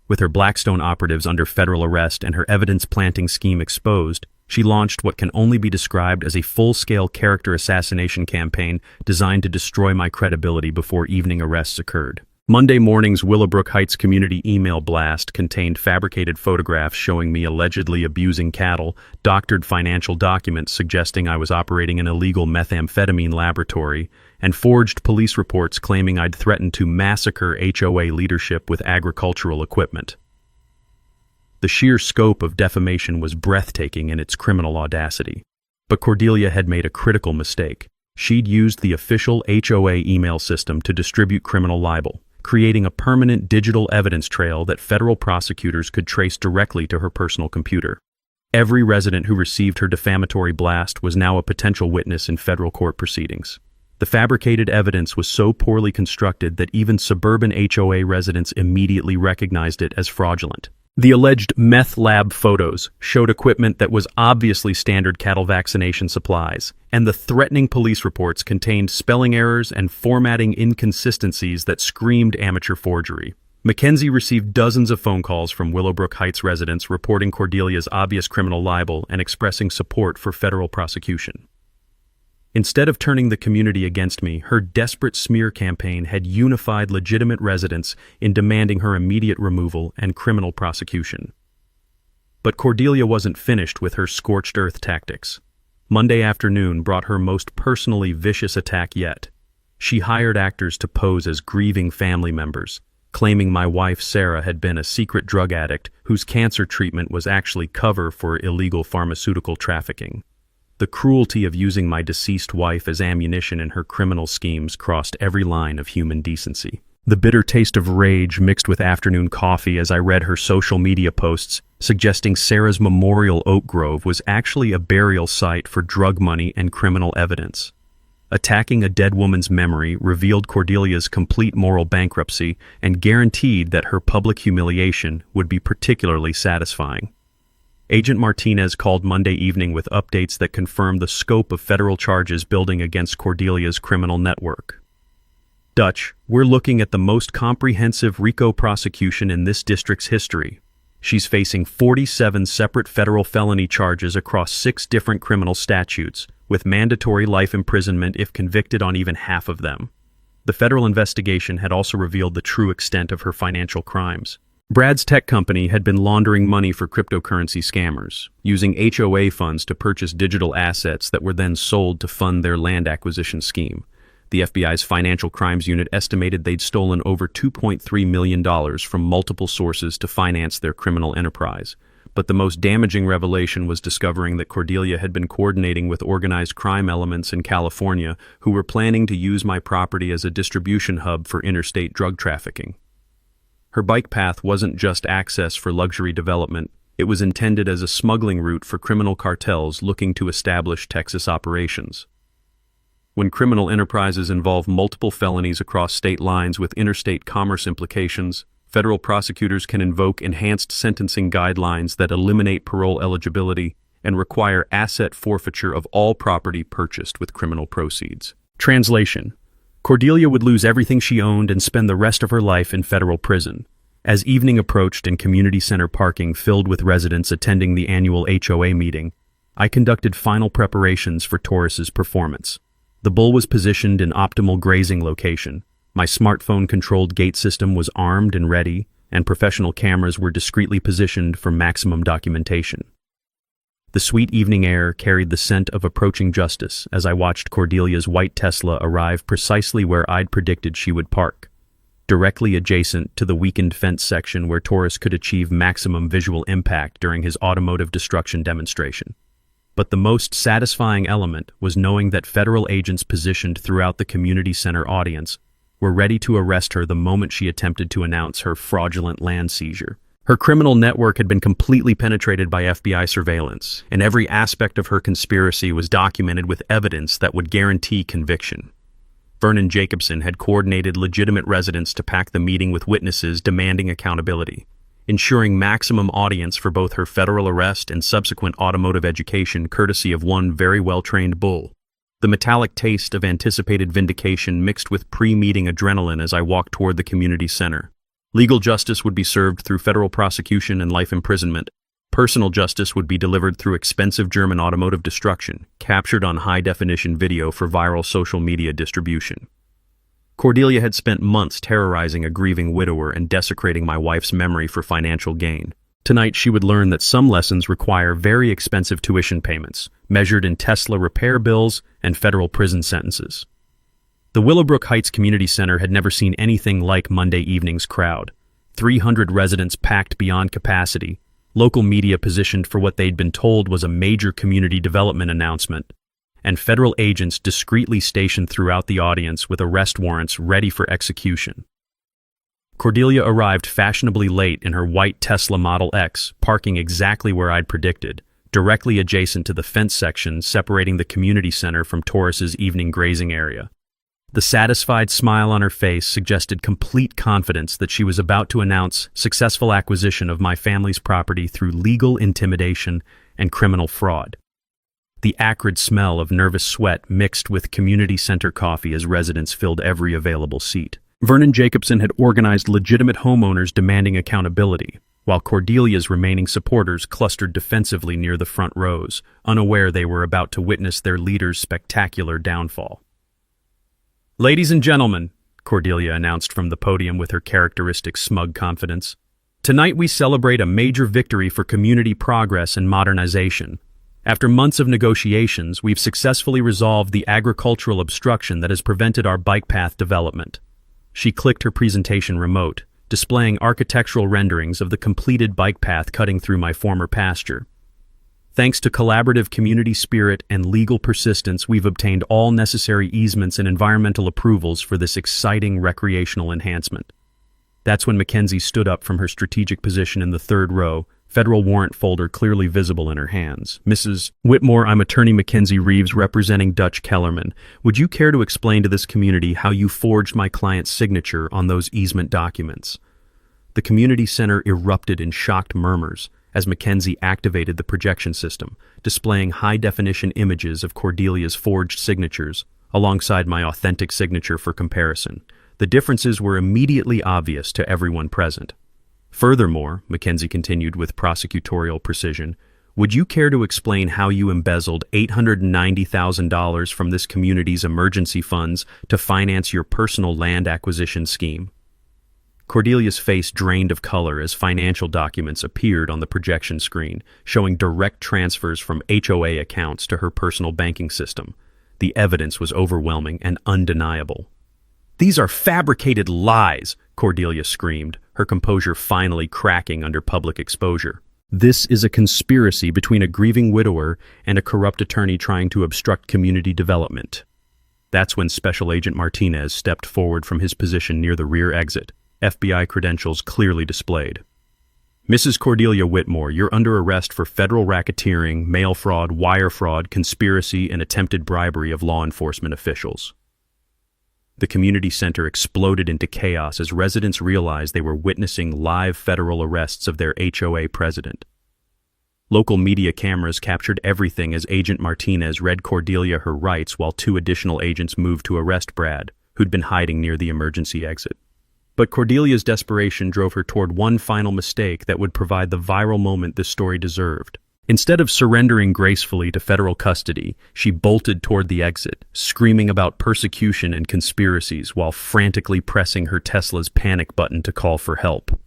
B: With her Blackstone operatives under federal arrest and her evidence-planting scheme exposed, she launched what can only be described as a full-scale character assassination campaign designed to destroy my credibility before evening arrests occurred. Monday morning's Willowbrook Heights community email blast contained fabricated photographs showing me allegedly abusing cattle, doctored financial documents suggesting I was operating an illegal methamphetamine laboratory, and forged police reports claiming I'd threatened to massacre HOA leadership with agricultural equipment. The sheer scope of defamation was breathtaking in its criminal audacity. But Cordelia had made a critical mistake. She'd used the official HOA email system to distribute criminal libel, creating a permanent digital evidence trail that federal prosecutors could trace directly to her personal computer. Every resident who received her defamatory blast was now a potential witness in federal court proceedings. The fabricated evidence was so poorly constructed that even suburban HOA residents immediately recognized it as fraudulent. The alleged meth lab photos showed equipment that was obviously standard cattle vaccination supplies, and the threatening police reports contained spelling errors and formatting inconsistencies that screamed amateur forgery. Mackenzie received dozens of phone calls from Willowbrook Heights residents reporting Cordelia's obvious criminal libel and expressing support for federal prosecution. Instead of turning the community against me, her desperate smear campaign had unified legitimate residents in demanding her immediate removal and criminal prosecution. But Cordelia wasn't finished with her scorched earth tactics. Monday afternoon brought her most personally vicious attack yet. She hired actors to pose as grieving family members, claiming my wife Sarah had been a secret drug addict whose cancer treatment was actually cover for illegal pharmaceutical trafficking. The cruelty of using my deceased wife as ammunition in her criminal schemes crossed every line of human decency. The bitter taste of rage mixed with afternoon coffee as I read her social media posts suggesting Sarah's memorial oak grove was actually a burial site for drug money and criminal evidence. Attacking a dead woman's memory revealed Cordelia's complete moral bankruptcy and guaranteed that her public humiliation would be particularly satisfying. Agent Martinez called Monday evening with updates that confirmed the scope of federal charges building against Cordelia's criminal network. Dutch, we're looking at the most comprehensive RICO prosecution in this district's history. She's facing 47 separate federal felony charges across 6 different criminal statutes, with mandatory life imprisonment if convicted on even half of them. The federal investigation had also revealed the true extent of her financial crimes. Brad's tech company had been laundering money for cryptocurrency scammers, using HOA funds to purchase digital assets that were then sold to fund their land acquisition scheme. The FBI's Financial Crimes Unit estimated they'd stolen over $2.3 million from multiple sources to finance their criminal enterprise. But the most damaging revelation was discovering that Cordelia had been coordinating with organized crime elements in California who were planning to use my property as a distribution hub for interstate drug trafficking. Her bike path wasn't just access for luxury development, it was intended as a smuggling route for criminal cartels looking to establish Texas operations. When criminal enterprises involve multiple felonies across state lines with interstate commerce implications, federal prosecutors can invoke enhanced sentencing guidelines that eliminate parole eligibility and require asset forfeiture of all property purchased with criminal proceeds. Translation: Cordelia would lose everything she owned and spend the rest of her life in federal prison. As evening approached and community center parking filled with residents attending the annual HOA meeting, I conducted final preparations for Taurus's performance. The bull was positioned in optimal grazing location. My smartphone-controlled gate system was armed and ready, and professional cameras were discreetly positioned for maximum documentation. The sweet evening air carried the scent of approaching justice as I watched Cordelia's white Tesla arrive precisely where I'd predicted she would park, directly adjacent to the weakened fence section where Taurus could achieve maximum visual impact during his automotive destruction demonstration. But the most satisfying element was knowing that federal agents positioned throughout the community center audience were ready to arrest her the moment she attempted to announce her fraudulent land seizure. Her criminal network had been completely penetrated by FBI surveillance, and every aspect of her conspiracy was documented with evidence that would guarantee conviction. Vernon Jacobson had coordinated legitimate residents to pack the meeting with witnesses demanding accountability, ensuring maximum audience for both her federal arrest and subsequent automotive education courtesy of one very well-trained bull. The metallic taste of anticipated vindication mixed with pre-meeting adrenaline as I walked toward the community center. Legal justice would be served through federal prosecution and life imprisonment. Personal justice would be delivered through expensive German automotive destruction, captured on high-definition video for viral social media distribution. Cordelia had spent months terrorizing a grieving widower and desecrating my wife's memory for financial gain. Tonight she would learn that some lessons require very expensive tuition payments, measured in Tesla repair bills and federal prison sentences. The Willowbrook Heights Community Center had never seen anything like Monday evening's crowd. 300 residents packed beyond capacity, local media positioned for what they'd been told was a major community development announcement, and federal agents discreetly stationed throughout the audience with arrest warrants ready for execution. Cordelia arrived fashionably late in her white Tesla Model X, parking exactly where I'd predicted, directly adjacent to the fence section separating the community center from Taurus's evening grazing area. The satisfied smile on her face suggested complete confidence that she was about to announce successful acquisition of my family's property through legal intimidation and criminal fraud. The acrid smell of nervous sweat mixed with community center coffee as residents filled every available seat. Vernon Jacobson had organized legitimate homeowners demanding accountability, while Cordelia's remaining supporters clustered defensively near the front rows, unaware they were about to witness their leader's spectacular downfall. "Ladies and gentlemen," Cordelia announced from the podium with her characteristic smug confidence, "tonight we celebrate a major victory for community progress and modernization. After months of negotiations, we've successfully resolved the agricultural obstruction that has prevented our bike path development." She clicked her presentation remote, displaying architectural renderings of the completed bike path cutting through my former pasture. "Thanks to collaborative community spirit and legal persistence, we've obtained all necessary easements and environmental approvals for this exciting recreational enhancement." That's when Mackenzie stood up from her strategic position in the third row, federal warrant folder clearly visible in her hands. "Mrs. Whitmore, I'm attorney Mackenzie Reeves representing Dutch Kellerman. Would you care to explain to this community how you forged my client's signature on those easement documents?" The community center erupted in shocked murmurs as Mackenzie activated the projection system, displaying high-definition images of Cordelia's forged signatures alongside my authentic signature for comparison. The differences were immediately obvious to everyone present. "Furthermore," Mackenzie continued with prosecutorial precision, "would you care to explain how you embezzled $890,000 from this community's emergency funds to finance your personal land acquisition scheme?" Cordelia's face drained of color as financial documents appeared on the projection screen, showing direct transfers from HOA accounts to her personal banking system. The evidence was overwhelming and undeniable. "These are fabricated lies," Cordelia screamed, her composure finally cracking under public exposure. "This is a conspiracy between a grieving widower and a corrupt attorney trying to obstruct community development." That's when Special Agent Martinez stepped forward from his position near the rear exit, FBI credentials clearly displayed. "Mrs. Cordelia Whitmore, you're under arrest for federal racketeering, mail fraud, wire fraud, conspiracy, and attempted bribery of law enforcement officials." The community center exploded into chaos as residents realized they were witnessing live federal arrests of their HOA president. Local media cameras captured everything as Agent Martinez read Cordelia her rights while 2 additional agents moved to arrest Brad, who'd been hiding near the emergency exit. But Cordelia's desperation drove her toward one final mistake that would provide the viral moment this story deserved. Instead of surrendering gracefully to federal custody, she bolted toward the exit, screaming about persecution and conspiracies while frantically pressing her Tesla's panic button to call for help.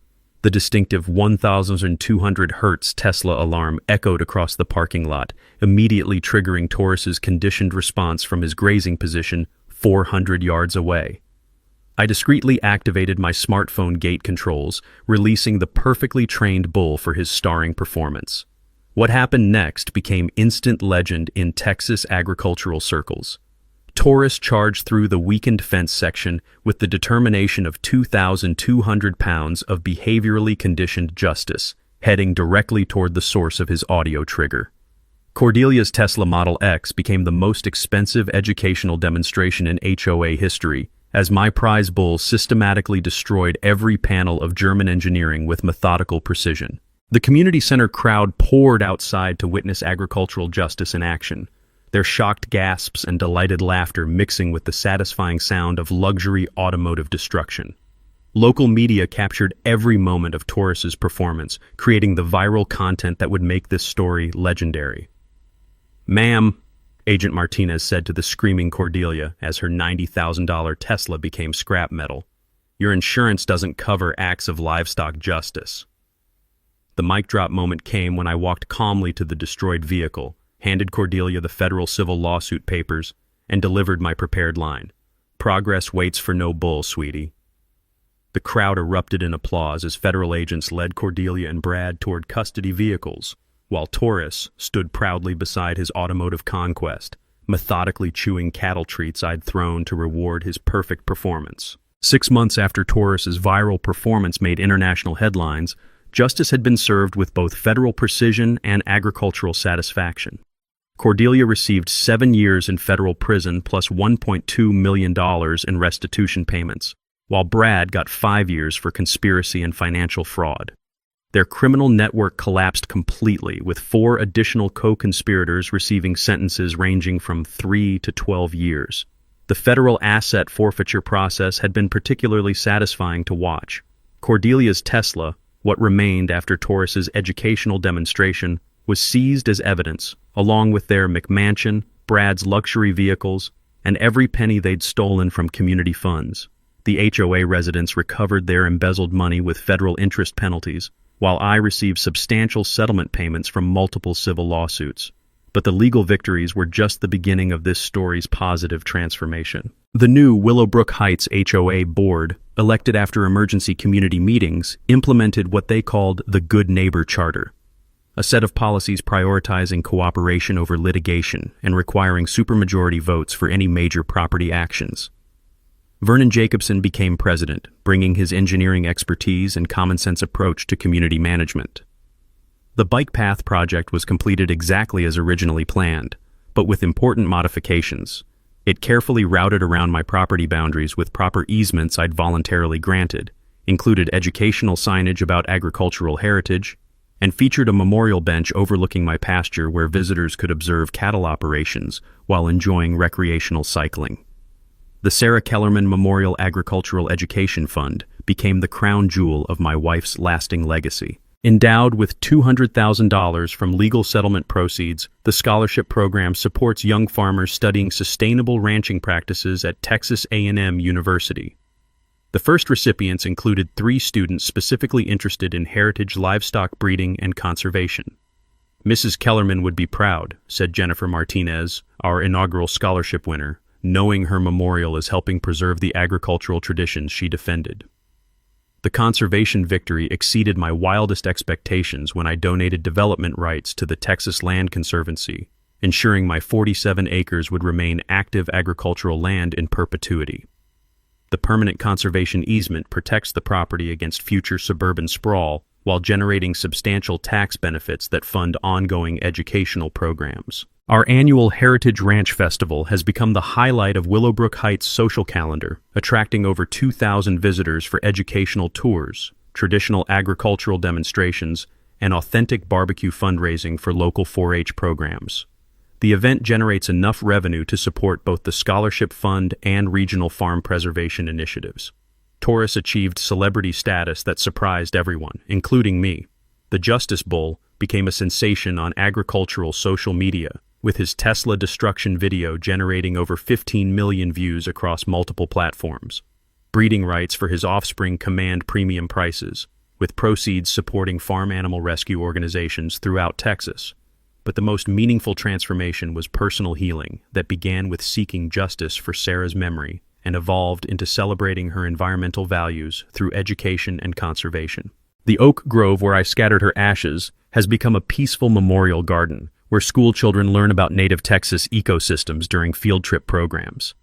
B: The distinctive 1,200 Hz Tesla alarm echoed across the parking lot, immediately triggering Taurus's conditioned response from his grazing position 400 yards away. I discreetly activated my smartphone gate controls, releasing the perfectly trained bull for his starring performance. What happened next became instant legend in Texas agricultural circles. Taurus charged through the weakened fence section with the determination of 2,200 pounds of behaviorally conditioned justice, heading directly toward the source of his audio trigger. Cordelia's Tesla Model X became the most expensive educational demonstration in HOA history, as my prize bull systematically destroyed every panel of German engineering with methodical precision. The community center crowd poured outside to witness agricultural justice in action, their shocked gasps and delighted laughter mixing with the satisfying sound of luxury automotive destruction. Local media captured every moment of Taurus's performance, creating the viral content that would make this story legendary. "Ma'am," Agent Martinez said to the screaming Cordelia as her $90,000 Tesla became scrap metal, "your insurance doesn't cover acts of livestock justice." The mic drop moment came when I walked calmly to the destroyed vehicle, handed Cordelia the federal civil lawsuit papers, and delivered my prepared line. "Progress waits for no bull, sweetie." The crowd erupted in applause as federal agents led Cordelia and Brad toward custody vehicles, while Taurus stood proudly beside his automotive conquest, methodically chewing cattle treats I'd thrown to reward his perfect performance. 6 months after Taurus's viral performance made international headlines, justice had been served with both federal precision and agricultural satisfaction. Cordelia received 7 years in federal prison plus $1.2 million in restitution payments, while Brad got 5 years for conspiracy and financial fraud. Their criminal network collapsed completely, with 4 additional co-conspirators receiving sentences ranging from 3 to 12 years. The federal asset forfeiture process had been particularly satisfying to watch. Cordelia's Tesla, what remained after Taurus's educational demonstration, was seized as evidence, along with their McMansion, Brad's luxury vehicles, and every penny they'd stolen from community funds. The HOA residents recovered their embezzled money with federal interest penalties, while I received substantial settlement payments from multiple civil lawsuits. But the legal victories were just the beginning of this story's positive transformation. The new Willowbrook Heights HOA board, elected after emergency community meetings, implemented what they called the Good Neighbor Charter, a set of policies prioritizing cooperation over litigation and requiring supermajority votes for any major property actions. Vernon Jacobson became president, bringing his engineering expertise and common-sense approach to community management. The bike path project was completed exactly as originally planned, but with important modifications. It carefully routed around my property boundaries with proper easements I'd voluntarily granted, included educational signage about agricultural heritage, and featured a memorial bench overlooking my pasture where visitors could observe cattle operations while enjoying recreational cycling. The Sarah Kellerman Memorial Agricultural Education Fund became the crown jewel of my wife's lasting legacy. Endowed with $200,000 from legal settlement proceeds, the scholarship program supports young farmers studying sustainable ranching practices at Texas A&M University. The first recipients included 3 students specifically interested in heritage livestock breeding and conservation. "Mrs. Kellerman would be proud," said Jennifer Martinez, our inaugural scholarship winner, knowing her memorial is helping preserve the agricultural traditions she defended. The conservation victory exceeded my wildest expectations when I donated development rights to the Texas Land Conservancy, ensuring my 47 acres would remain active agricultural land in perpetuity. The permanent conservation easement protects the property against future suburban sprawl while generating substantial tax benefits that fund ongoing educational programs. Our annual Heritage Ranch Festival has become the highlight of Willowbrook Heights' social calendar, attracting over 2,000 visitors for educational tours, traditional agricultural demonstrations, and authentic barbecue fundraising for local 4-H programs. The event generates enough revenue to support both the scholarship fund and regional farm preservation initiatives. Taurus achieved celebrity status that surprised everyone, including me. The Justice Bull became a sensation on agricultural social media, with his Tesla destruction video generating over 15 million views across multiple platforms. Breeding rights for his offspring command premium prices, with proceeds supporting farm animal rescue organizations throughout Texas. But the most meaningful transformation was personal healing that began with seeking justice for Sarah's memory and evolved into celebrating her environmental values through education and conservation. The oak grove where I scattered her ashes has become a peaceful memorial garden where school children learn about native Texas ecosystems during field trip programs.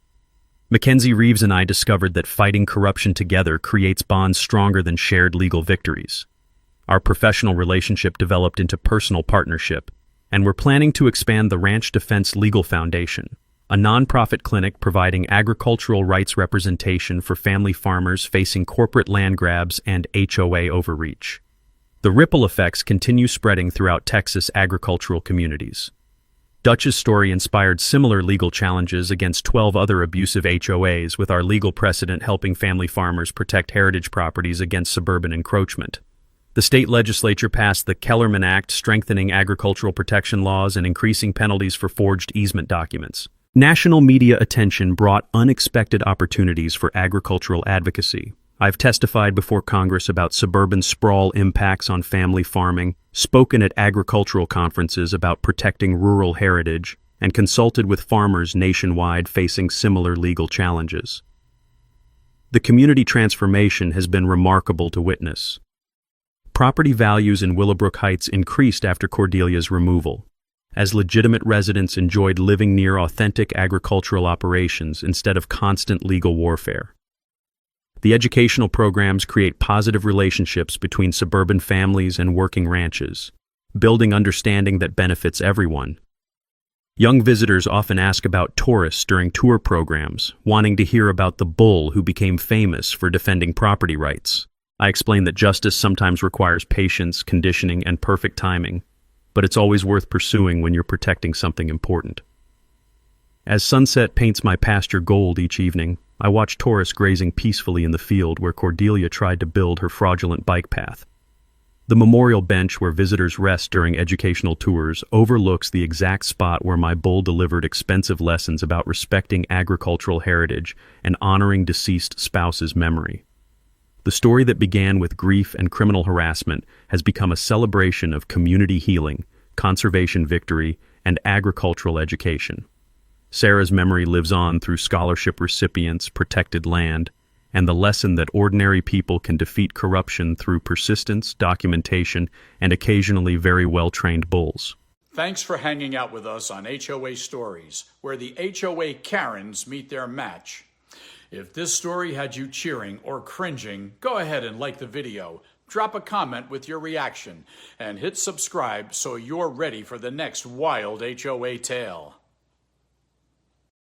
B: Mackenzie Reeves and I discovered that fighting corruption together creates bonds stronger than shared legal victories. Our professional relationship developed into personal partnership, And we're planning to expand the Ranch Defense Legal Foundation, a nonprofit clinic providing agricultural rights representation for family farmers facing corporate land grabs and HOA overreach. The ripple effects continue spreading throughout Texas agricultural communities. Dutch's story inspired similar legal challenges against 12 other abusive HOAs, with our legal precedent helping family farmers protect heritage properties against suburban encroachment. The state legislature passed the Kellerman Act, strengthening agricultural protection laws and increasing penalties for forged easement documents. National media attention brought unexpected opportunities for agricultural advocacy. I've testified before Congress about suburban sprawl impacts on family farming, spoken at agricultural conferences about protecting rural heritage, and consulted with farmers nationwide facing similar legal challenges. The community transformation has been remarkable to witness. Property values in Willowbrook Heights increased after Cordelia's removal, as legitimate residents enjoyed living near authentic agricultural operations instead of constant legal warfare. The educational programs create positive relationships between suburban families and working ranches, building understanding that benefits everyone. Young visitors often ask about tourists during tour programs, wanting to hear about the bull who became famous for defending property rights. I explain that justice sometimes requires patience, conditioning, and perfect timing, but it's always worth pursuing when you're protecting something important. As sunset paints my pasture gold each evening, I watch tourists grazing peacefully in the field where Cordelia tried to build her fraudulent bike path. The memorial bench where visitors rest during educational tours overlooks the exact spot where my bull delivered expensive lessons about respecting agricultural heritage and honoring deceased spouse's memory. The story that began with grief and criminal harassment has become a celebration of community healing, conservation victory, and agricultural education. Sarah's memory lives on through scholarship recipients, protected land, and the lesson that ordinary people can defeat corruption through persistence, documentation, and occasionally very well-trained bulls.
E: Thanks for hanging out with us on HOA Stories, where the HOA Karens meet their match. If this story had you cheering or cringing, go ahead and like the video, drop a comment with your reaction, and hit subscribe so you're ready for the next wild HOA tale.